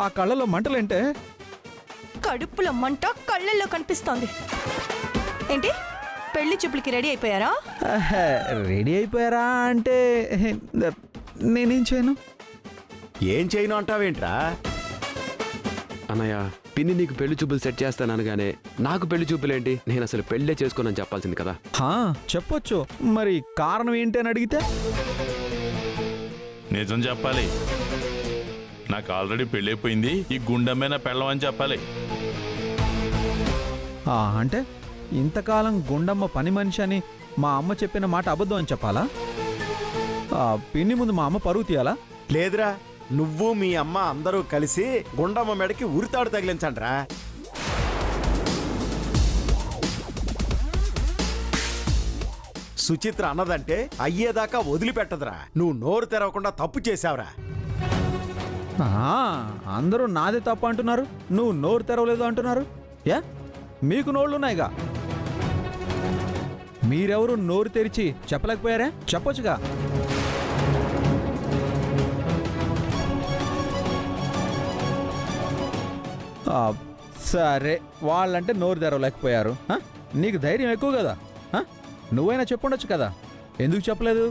ఆ కళ్ళలో మంటలేంటే? కడుపులో మంట కళ్ళల్లో కనిపిస్తోంది. ఏంటి పెళ్లి చూపులకి రెడీ అయిపోయారా? రెడీ అయిపోయారా అంటే నేనేం చేయను. ఏం చేయను అంటావేంట్రా? అన్నయ్య, పిన్ని నీకు పెళ్లి చూపులు సెట్ చేస్తాననగానే నాకు పెళ్లి చూపులేంటి, నేను అసలు పెళ్లే చేసుకోనని చెప్పాల్సింది కదా. చెప్పొచ్చు, మరి కారణం ఏంటి అని అడిగితే? నిజం చెప్పాలి. నాకు ఆల్రెడీ పెళ్ళైపోయింది, ఈ గుండెమే నా పెళ్ళం అని చెప్పాలి. అంటే ఇంతకాలం గుండమ్మ పని మనిషి అని మా అమ్మ చెప్పిన మాట అబద్ధం అని చెప్పాలా? పిన్ని ముందు మా అమ్మ పరువు తీయాలా? లేదురా, నువ్వు మీ అమ్మ అందరూ కలిసి గుండమ్మ మెడకి ఉరితాడు తగిలించండ్రా. సుచిత్ర అన్నదంటే అయ్యేదాకా వదిలిపెట్టదురా. నువ్వు నోరు తెరవకుండా తప్పు చేశావురా. అందరూ నాదే తప్పు అంటున్నారు, నువ్వు నోరు తెరవలేదు అంటున్నారు. మీకు నోళ్ళున్నాయిగా, మీరెవరు నోరు తెరిచి చెప్పలేకపోయారే? చెప్పొచ్చుగా. సరే, వాళ్ళంటే నోరు తెరవలేకపోయారు. నీకు ధైర్యం ఎక్కువ కదా, నువ్వైనా చెప్పుండొచ్చు కదా, ఎందుకు చెప్పలేదు?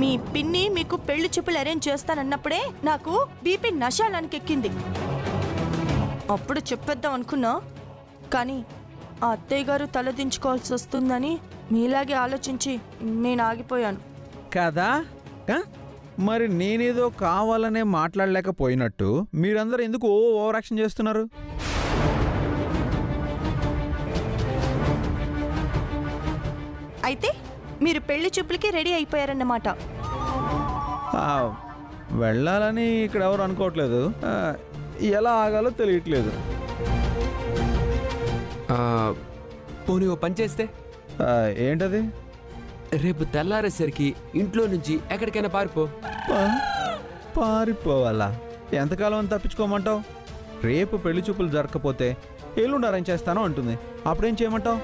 మీ పిన్ని మీకు పెళ్లి చూపులు అరేంజ్ చేస్తానన్నప్పుడే నాకు బీపీ నశాలానికి ఎక్కింది. అప్పుడు చెప్పేద్దాం అనుకున్నా, కానీ ఆ అత్తయ్య గారు తలదించుకోవాల్సి వస్తుందని మీలాగే ఆలోచించి నేను ఆగిపోయాను కదా. మరి నేనేదో కావాలనే మాట్లాడలేకపోయినట్టు మీరందరూ ఎందుకు ఓవర్ యాక్షన్ చేస్తున్నారు? అయితే మీరు పెళ్లి చూపులకి రెడీ అయిపోయారన్నమాట. వెళ్ళాలని ఇక్కడ ఎవరు అనుకోవట్లేదు, ఎలా ఆగాలో తెలియట్లేదు. పోనీ ఓ పని చేస్తే? ఏంటది? రేపు తెల్లారేసరికి ఇంట్లో నుంచి ఎక్కడికైనా పారిపో. పారిపోవాలా? ఎంతకాలం అని తప్పించుకోమంటావు? రేపు పెళ్లి చూపులు జరగకపోతే ఎల్లుండి అరేంజ్ చేస్తాను అంటుంది, అప్పుడేం చేయమంటావు?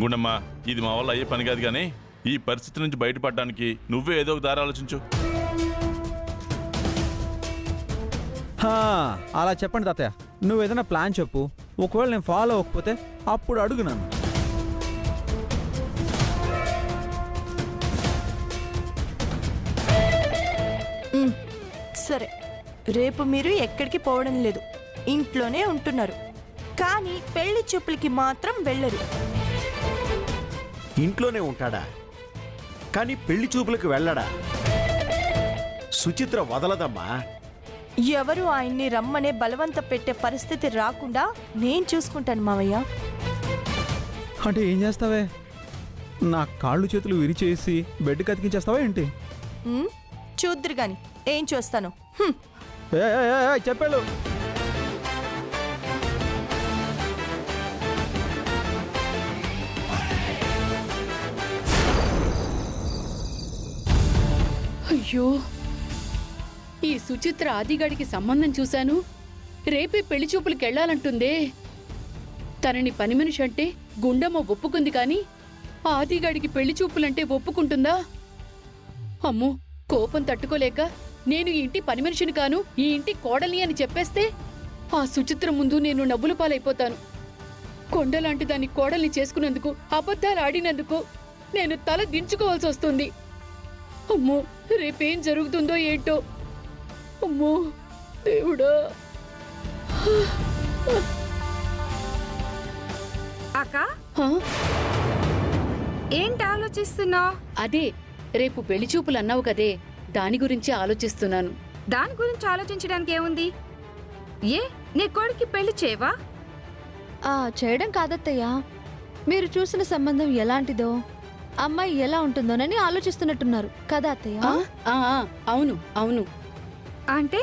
గుండమ్మ, ఇది మా వల్ల అయ్యే పని కాదు, కానీ ఈ పరిస్థితి నుంచి బయటపడడానికి నువ్వే ఏదో ఒక దారి ఆలోచించు. అలా చెప్పండి తాతయ్య, నువ్వు ఏదైనా ప్లాన్ చెప్పు. ఒకవేళ నేను ఫాలో అవ్వకపోతే అప్పుడు అడుగు నన్ను. సరే, రేపు మీరు ఎక్కడికి పోవడం లేదు, ఇంట్లోనే ఉంటున్నారు. కానీ పెళ్లి చూపులకి మాత్రం వెళ్ళరు. ఇంట్లోనే ఉంటాడా, కానీ పెళ్లి చూపులకు వెళ్ళడా? సుచిత్ర వదలదమ్మా. ఎవరు ఆయన్ని రమ్మనే బలవంత పెట్టే పరిస్థితి రాకుండా నేను చూసుకుంటాను మావయ్య. అంటే ఏం చేస్తావే? నా కాళ్ళు చేతులు విరిచేసి బెడ్ కతికించేస్తావా ఏంటి? చూద్దరు గాని ఏం చూస్తాను. చెప్పాడు. అయ్యో, ఈ సుచిత్ర ఆదిగాడికి సంబంధం చూశాను. రేపే పెళ్లి చూపులకి వెళ్లాలంటుందే. తనని పని మనిషి అంటే గుండమ్మ ఒప్పుకుంది, కానీ ఆదిగాడికి పెళ్లి చూపులంటే ఒప్పుకుంటుందా? అమ్మో, కోపం తట్టుకోలేక నేను ఈ ఇంటి పని మనిషిని కాను, ఈ ఇంటి కోడల్ని అని చెప్పేస్తే ఆ సుచిత్ర ముందు నేను నవ్వుల పాలైపోతాను. కొండలాంటి దాన్ని కోడల్ని చేసుకున్నందుకు, అబద్ధాలు ఆడినందుకు నేను తల దించుకోవాల్సి వస్తుంది. అమ్మో, రేపేం జరుగుతుందో ఏంటో. అమ్మో దేవుడా. అక్క, ఏంటి ఆలోచిస్తున్నావు? అదే, రేపు పెళ్లి చూపులు అన్నావు కదే, దాని గురించి ఆలోచిస్తున్నాను. దాని గురించి ఆలోచించడానికి ఏముంది? నీ కొడుక్కి పెళ్లి చేయవా? చేయడం కాదత్తయ్యా, మీరు చూసిన సంబంధం ఎలాంటిదో, అమ్మాయి ఎలా ఉంటుందోనని ఆలోచిస్తున్నట్టున్నారు కదా అత్తయ్య? అవును అవును. అంటే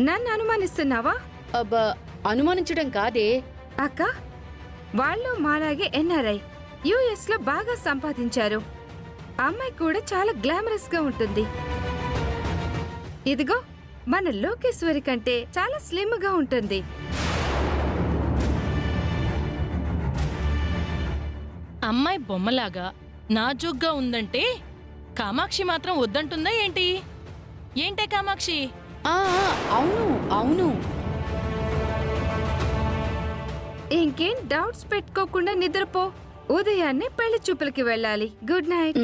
నన్ను అనుమానిస్తున్నావా? అబ్బా, అనుమానించడం కాదే అక్క. వాళ్ళు మాలాగే ఎన్ఆర్ఐ, యుఎస్ లో బాగా సంపాదించారు. అమ్మాయి కూడా చాలా గ్లామరస్ గా ఉంటుంది. ఇదిగో మన లోకేశ్వరి కంటే చాలా స్లిమ్ గా ఉంటుంది. అమ్మాయి బొమ్మలాగా నాజూగ్గా ఉందంటే కామాక్షి మాత్రం వద్దంటుందా ఏంటి? ఏంటే కామాక్షి? ఆ, అవును అవును. ఇంకేం డౌట్స్ పెట్టుకోకుండా నిద్రపో. ఉదయాన్నే పెళ్లి చూపులకి వెళ్ళాలి. Good night.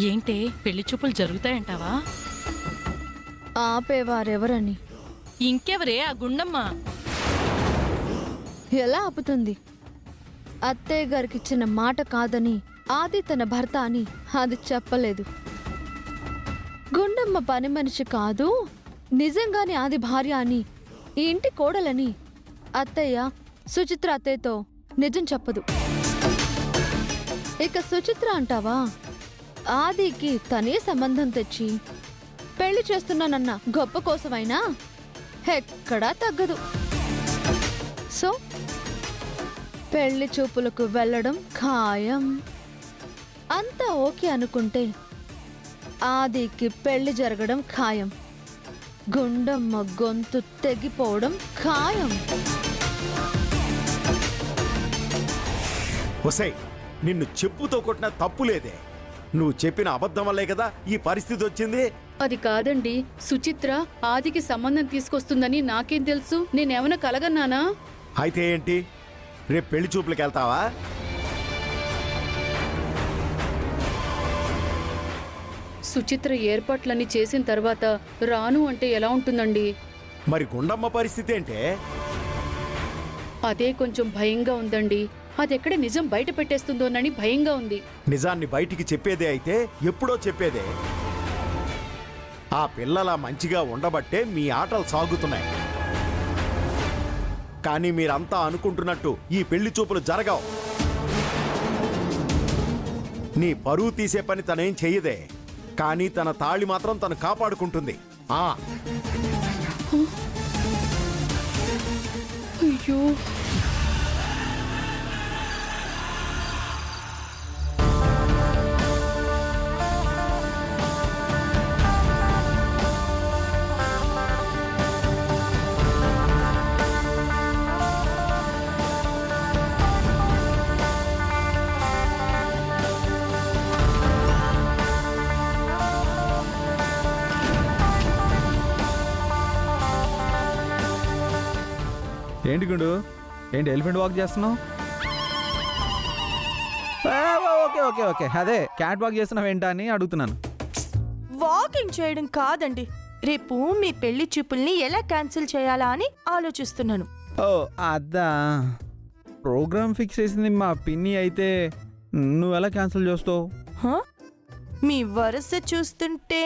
ఏంటే పెళ్లి చూపులు జరుగుతాయంటావా? ఆపేవారెవరని? ఇంకెవరే ఆ గుండమ్మ? ఎలా ఆపుతుంది? అత్తయ్య గారికిచ్చిన మాట కాదని ఆది తన భర్త అని అది చెప్పలేదు. గుండమ్మ పని మనిషి కాదు, నిజంగానే ఆది భార్య అని, ఈ ఇంటి కోడలని అత్తయ్య సుచిత్ర అత్తయ్యతో నిజం చెప్పదు. ఇక సుచిత్ర అంటావా? ఆదికి తనే సంబంధం తెచ్చి పెళ్లి చేస్తున్నానన్న గొప్ప కోసమైనా ఎక్కడా తగ్గదు. సో పెళ్లి చూపులకు వెళ్ళడం ఖాయం. అంతా ఓకే అనుకుంటే ఆదికి పెళ్లి జరగడం ఖాయం. గుండమ్మ గొంతు తెగిపోవడం ఖాయం. ఒసై, నిన్ను చెప్పుతో కొట్టిన తప్పు లేదే. నువ్వు చెప్పిన అబద్ధం వల్లే కదా ఈ పరిస్థితి వచ్చింది. అది కాదండి, సుచిత్ర ఆదికి సంబంధం తీసుకొస్తుందని నాకేం తెలుసు? నేనేమైనా కలగన్నానా? అయితే ఏంటి, రేపు పెళ్లి చూపులకు వెళ్తావా? సుచిత్ర ఏర్పాట్లన్నీ చేసిన తర్వాత రాను అంటే ఎలా ఉంటుందండి? మరి గుండమ్మ పరిస్థితి ఏంటే? అదే కొంచెం భయంగా ఉందండి. అదెక్కడ నిజం బయట పెట్టేస్తుందోనని భయంగా ఉంది. నిజాన్ని బయటికి చెప్పేదే అయితే ఎప్పుడో చెప్పేదే. ఆ పిల్లలా మంచిగా ఉండబట్టే మీ ఆటలు సాగుతున్నాయి. కానీ మీరంతా అనుకుంటున్నట్టు ఈ పెళ్లి చూపులు జరగవు. నీ పరువు తీసే పని తనేం చెయ్యదే, కానీ తన తాళి మాత్రం తను కాపాడుకుంటుంది. అయ్యో, ఏంటి గుండు, ఏంటి ఎలిఫెంట్ వాక్ చేస్తున్నావు? ఓకే ఓకే ఓకే, అదే క్యాట్ వాక్ చేస్తున్నావు ఏంటా అని అడుగుతున్నాను. వాకింగ్ చేయడం కాదండి, రేపు మీ పెళ్లి చూపుల్ని ఎలా క్యాన్సిల్ చేయాలా అని ఆలోచిస్తున్నాను. ఓ అద్దా, ప్రోగ్రామ్ ఫిక్స్ చేసింది మా పిన్ని అయితే నువ్వు ఎలా క్యాన్సిల్ చేస్తావు? హ? మీ వరుస చూస్తుంటే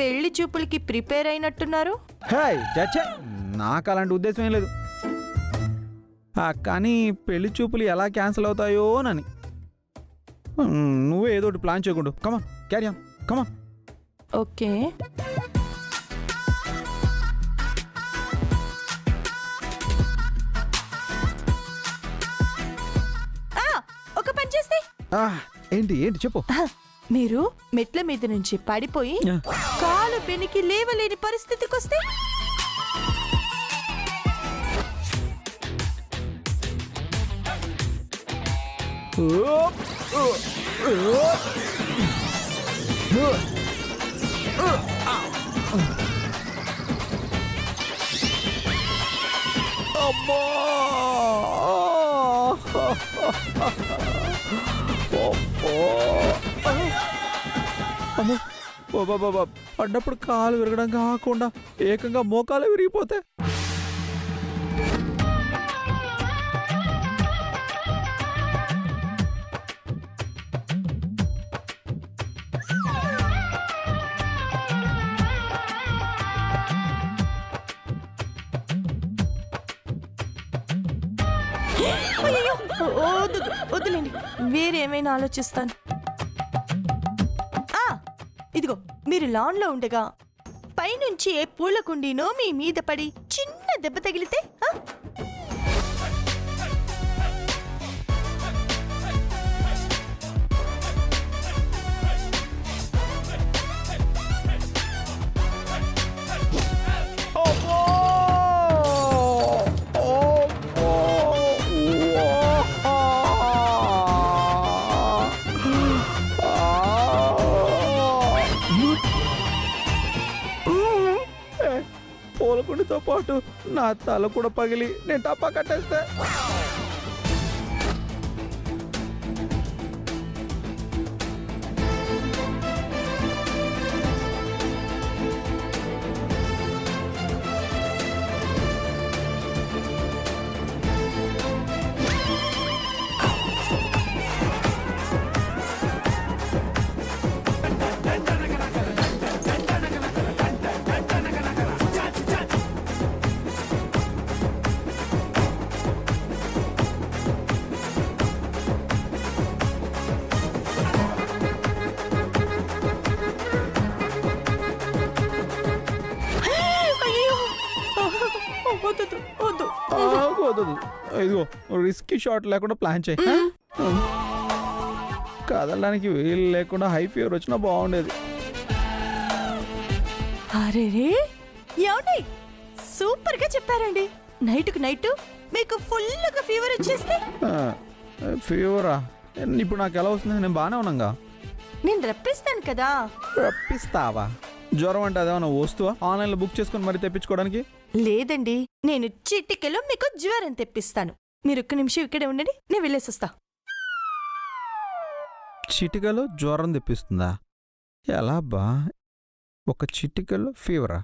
పెళ్లి చూపులకి ప్రిపేర్ అయినట్టున్నారు. హాయ్ చచ్చా, నాకు అలాంటి ఉద్దేశం ఏం లేదు. కానీ పెళ్లి చూపులు ఎలా క్యాన్సిల్ అవుతాయోనని. నువ్వే ఏదో ఒకటి ప్లాన్ చేయకుండా కమాన్ క్యారీ ఆన్ కమాన్. ఓకే, ఒక పని చేస్తే ఏంటి ఏంటి చెప్పు. మీరు మెట్ల మీద నుంచి పడిపోయి కాలు పెనికి లేవలేని పరిస్థితికి వస్తే అమ్మో, పడ్డప్పుడు కాలు విరగడం కాకుండా ఏకంగా మోకాలు విరిగిపోతాయి. వద్దులేండి, వేరేమైనా ఆలోచిస్తాను. ఇదిగో, మీరు లాన్ లో ఉండగా పైనుంచి ఏ పూల కుండీనో మీ మీద పడి చిన్న దెబ్బ తగిలితే గుండెతో పాటు నా తల కూడా పగిలి నేను టప్పా కట్టేస్తే అయ్యో వద్దు వద్దు. వద్దు ఇదిగో రిస్కీ షాట్ లేకుండా ప్లాన్ చేయి కదలడానికి వీలు లేకుండా హై ఫీవర్ వచ్చినా బాగుండేది. అరే ఏమండి సూపర్ గా చెప్పారండి. నైట్కు నైట్ మీకు ఫుల్గా ఫీవర్ వచ్చేస్తే ఫీవరా ఇప్పుడు నాకు ఎలా వస్తుంది? నేను బాగానే ఉన్నాగా. నేను రప్పిస్తాను కదా. రప్పిస్తావా? జ్వరం అంటే అదేమన్నా వస్తువా ఆన్లైన్లో బుక్ చేసుకొని మరి తెప్పించుకోవడానికి? లేదండి, నేను చిటికెలో మీకు జ్వరం తెప్పిస్తాను. మీరు ఒక్క నిమిషం ఇక్కడే ఉండండి, నేను వెళ్ళేసి వస్తా. చిటికలో జ్వరం తెప్పిస్తుందా? ఎలా బా? ఒక చిటికలో ఫీవరా?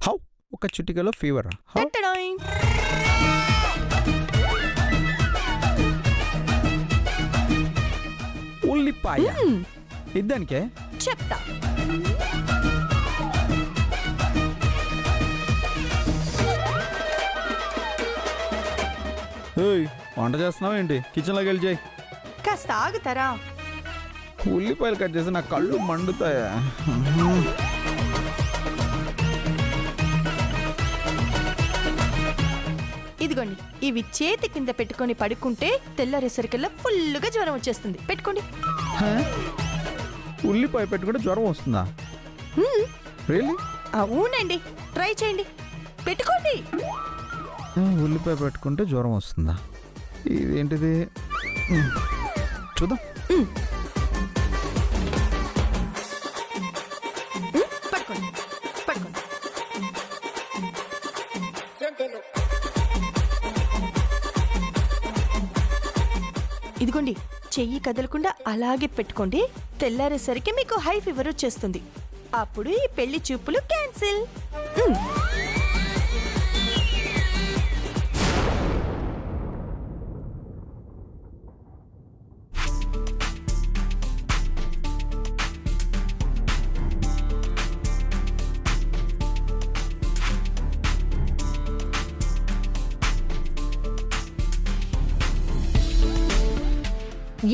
హౌ? ఒక చిటికలో ఫీవరా? హౌ? టట్టడాయ్. ఉల్లిపాయ ఇద్దానికే చెప్తా. ఏయ్, వంట చేస్తున్నావు ఏంటి? కిచెన్లోకి వెళ్ళి చేయి. కాస్త ఆగుతారా? ఉల్లిపాయలు కట్ చేసి నా కళ్ళు మండుతాయా? ఇదిగోండి, ఇవి చేతి కింద పెట్టుకొని పడుకుంటే తెల్లరేసరికల్లా ఫుల్గా జ్వరం వచ్చేస్తుంది. పెట్టుకోండి. హ? ఉల్లిపాయ పెట్టుకుంటే జ్వరం వస్తుందా? రియల్లీ? అవునండి, ట్రై చేయండి. పెట్టుకోండి. ఉల్లిపాయ పెట్టుకుంటే జ్వరం వస్తుందా? ఇదేంటిది? చూద్దాం. పట్టుకోండి పట్టుకోండి. ఇదిగోండి, చెయ్యి కదలకుండా అలాగే పెట్టుకోండి. తెల్లారేసరికి మీకు హై ఫీవర్ వచ్చేస్తుంది. అప్పుడు ఈ పెళ్లి చూపులు క్యాన్సిల్.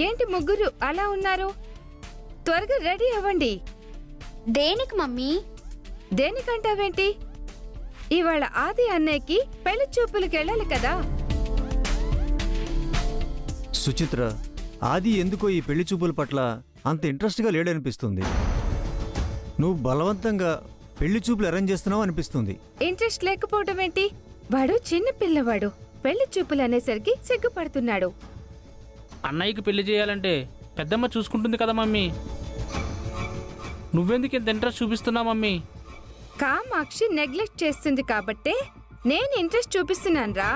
ఏంటి ముగ్గురు అలా ఉన్నారు? త్వరగా రెడీ అవ్వండి. దేనికి మమ్మీ? దేనికంటావేంటి? ఇవాళ ఆది అన్నయ్యకి పెళ్లి చూపులకు వెళ్ళాలి కదా. సుచిత్ర, ఆది ఎందుకో ఈ పెళ్లి చూపుల పట్ల అంత ఇంట్రెస్ట్గా లేడనిపిస్తుంది. నువ్వు బలవంతంగా పెళ్లి చూపులు అరేంజ్ చేస్తున్నావు అనిపిస్తుంది. ఇంట్రెస్ట్ లేకపోవడం ఏంటి? వాడు చిన్న పిల్లవాడు. పెళ్లి చూపులు అనేసరికి సిగ్గుపడుతున్నాడు. అన్నయ్యకి పెళ్లి చేయాలంటే పెద్దమ్మ చూసుకుంటుంది కదా మమ్మీ. నువ్వెందుకు ఇంత ఇంట్రెస్ట్ చూపిస్తున్నావు మమ్మీ? కామాక్షి నెగ్లెక్ట్ చేస్తుంది కాబట్టే నేను ఇంట్రెస్ట్ చూపిస్తున్నాను రా.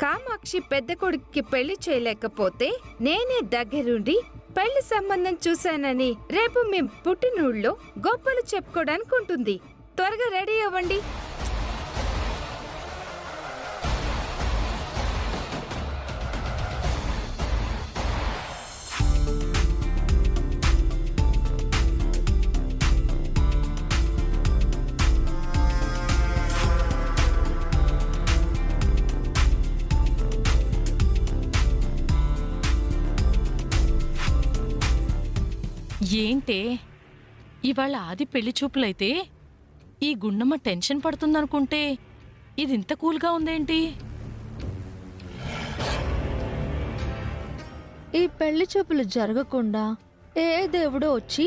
కామాక్షి పెద్ద కొడుకుకి పెళ్లి చేయలేకపోతే నేనే దగ్గరుండి పెళ్లి సంబంధం చూశానని రేపు మేం పుట్టినూళ్ళో గొప్పలు చెప్పుకోవడానికి ఉంటుంది. త్వరగా రెడీ అవ్వండి. ఏంటే ఇవాళ ఆది పెళ్లి చూపులైతే ఈ గుండమ్మ టెన్షన్ పడుతుందనుకుంటే ఇది ఇంత కూల్గా ఉందేంటి? ఈ పెళ్లి చూపులు జరగకుండా ఏ దేవుడో వచ్చి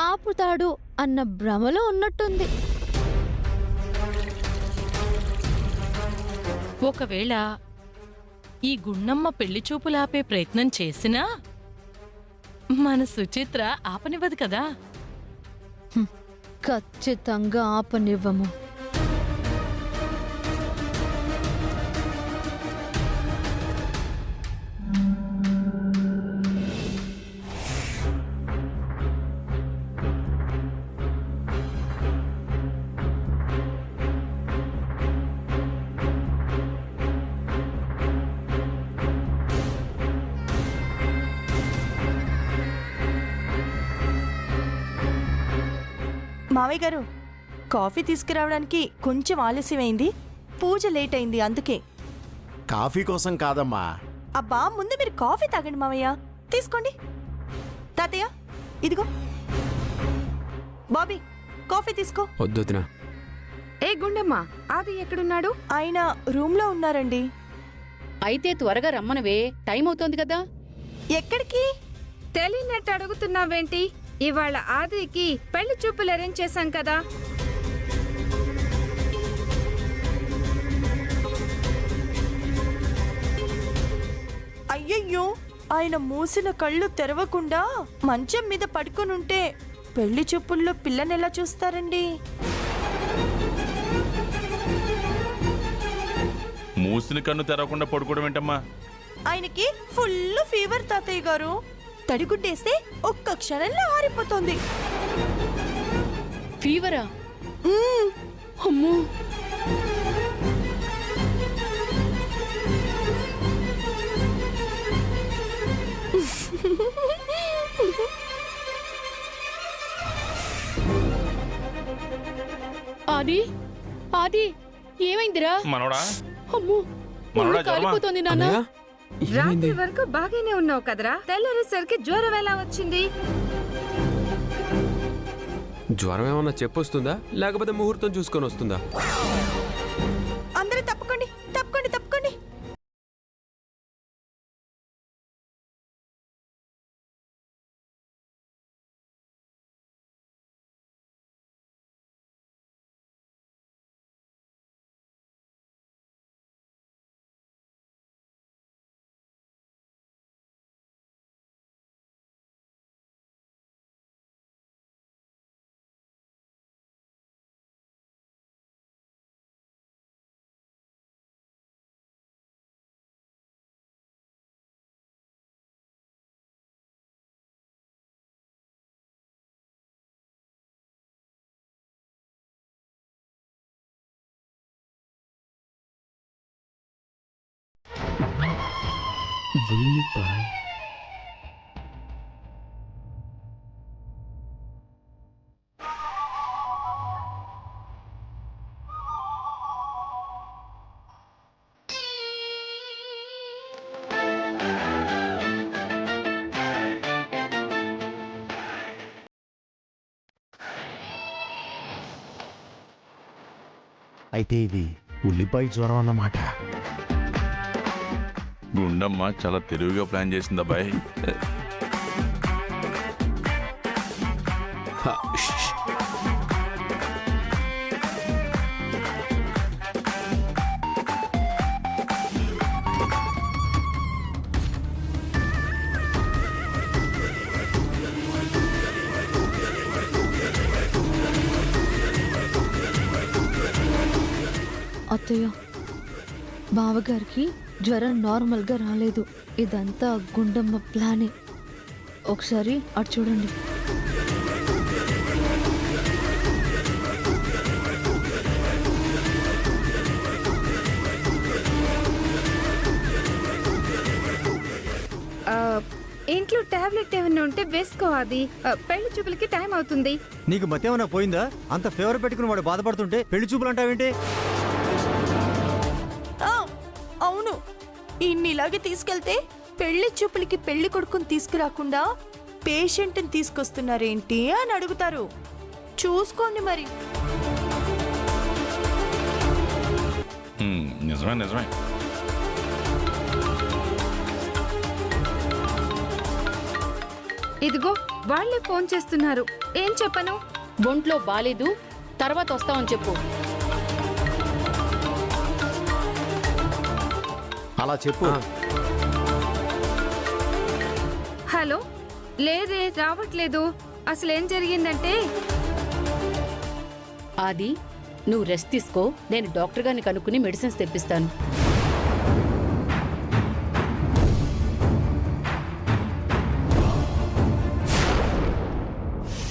ఆపుతాడు అన్న భ్రమలో ఉన్నట్టుంది. ఒకవేళ ఈ గుండమ్మ పెళ్లి చూపులు ఆపే ప్రయత్నం చేసినా మన సుచిత్ర ఆపనివ్వదు కదా. ఖచ్చితంగా ఆపనివ్వము. మావయ్య గారు కాఫీ తీసుకురావడానికి కొంచెం ఆలస్యమైంది, పూజ లేట్ అయింది అందుకే. కాఫీ కోసం కాదమ్మా. అబ్బా ముందు మీరు కాఫీ తాగండి మావయ్య, తీసుకోండి. తాతయ్య ఇదిగో. బాబీ కాఫీ తీసుకో. వద్దొద్దునా. ఏ గుండమ్మ, ఆది ఎక్కడున్నాడు? ఆయన రూమ్లో ఉన్నారండి. అయితే త్వరగా రమ్మనవే, టైం అవుతోంది కదా. ఎక్కడికి? తెలియనట్టు అడుగుతున్నావేంటి? ఇవాళ ఆదికి పెళ్లి చూపులు అరేంజ్ చేశాం కదా. అయ్యయ్యో, ఆయన మూసిన కళ్ళు తెరవకుండా మంచం మీద పడుకొనుంటే పెళ్లి చూపుల్లో పిల్లనెలా చూస్తారండి? మూసిన కన్ను తెరవకుండా పడుకోవడం ఏంటమ్మా? ఆయనకి ఫుల్ ఫీవర్ తాతయ్య గారు. తడిగుడ్డేస్తే ఒక్క క్షణంలో ఆరిపోతుంది. ఫీవరా? అమ్మో. ఆది, ఆది ఏమైందిరా? మనోడా? అమ్మో, మనోడా ఒళ్ళు కాలిపోతోంది నాన్న. రాత్రి వరకు బాగానే ఉన్నావు కదరా, తెల్లరేసరికి జ్వరం ఎలా వచ్చింది? జ్వరం ఏమన్నా చెప్పొస్తుందా, లేకపోతే ముహూర్తం చూసుకొని వస్తుందా? అందరూ తప్పుకోండి, తప్పుకోండి, తప్పుకోండి. అయితే ఇది ఉల్లిపాయ జ్వరం అన్నమాట. గుండమ్మ చాలా తెలివిగా ప్లాన్ చేసింది అబ్బాయి. అత్తయ్య, బావగారికి జ్వరం నార్మల్గా రాలేదు. ఇదంతా గుండమ్మ ప్లానే. ఒకసారి అటు చూడండి. ఇంట్లో టాబ్లెట్ ఏమైనా ఉంటే వేసుకోవాలి. పెళ్లి చూపులకి టైం అవుతుంది. నీకు మతేమన్నా పోయిందా? అంత ఫేవర్ పెట్టుకుని వాడు బాధపడుతుంటే పెళ్లి చూపులు అంటావేంటి? అవును, ఇన్నిలాగే తీసుకెళ్తే పెళ్లి చూపులకి పెళ్లి కొడుకుని తీసుకురాకుండా పేషెంట్ని తీసుకొస్తున్నారేంటి అని అడుగుతారు. చూసుకోండి మరి. నిజమే నిజమే. ఇదిగో వాళ్ళే ఫోన్ చేస్తున్నారు. ఏం చెప్పను? ఒంట్లో బాలేదు, తర్వాత వస్తామని చెప్పు. అలా చెప్పు. హలో, లేదే, రావట్లేదు. అసలు ఏం జరిగిందంటే, ఆది నువ్వు రెస్ట్ తీసుకో, నేను డాక్టర్ గారిని కనుక్కుని మెడిసిన్స్ తెప్పిస్తాను.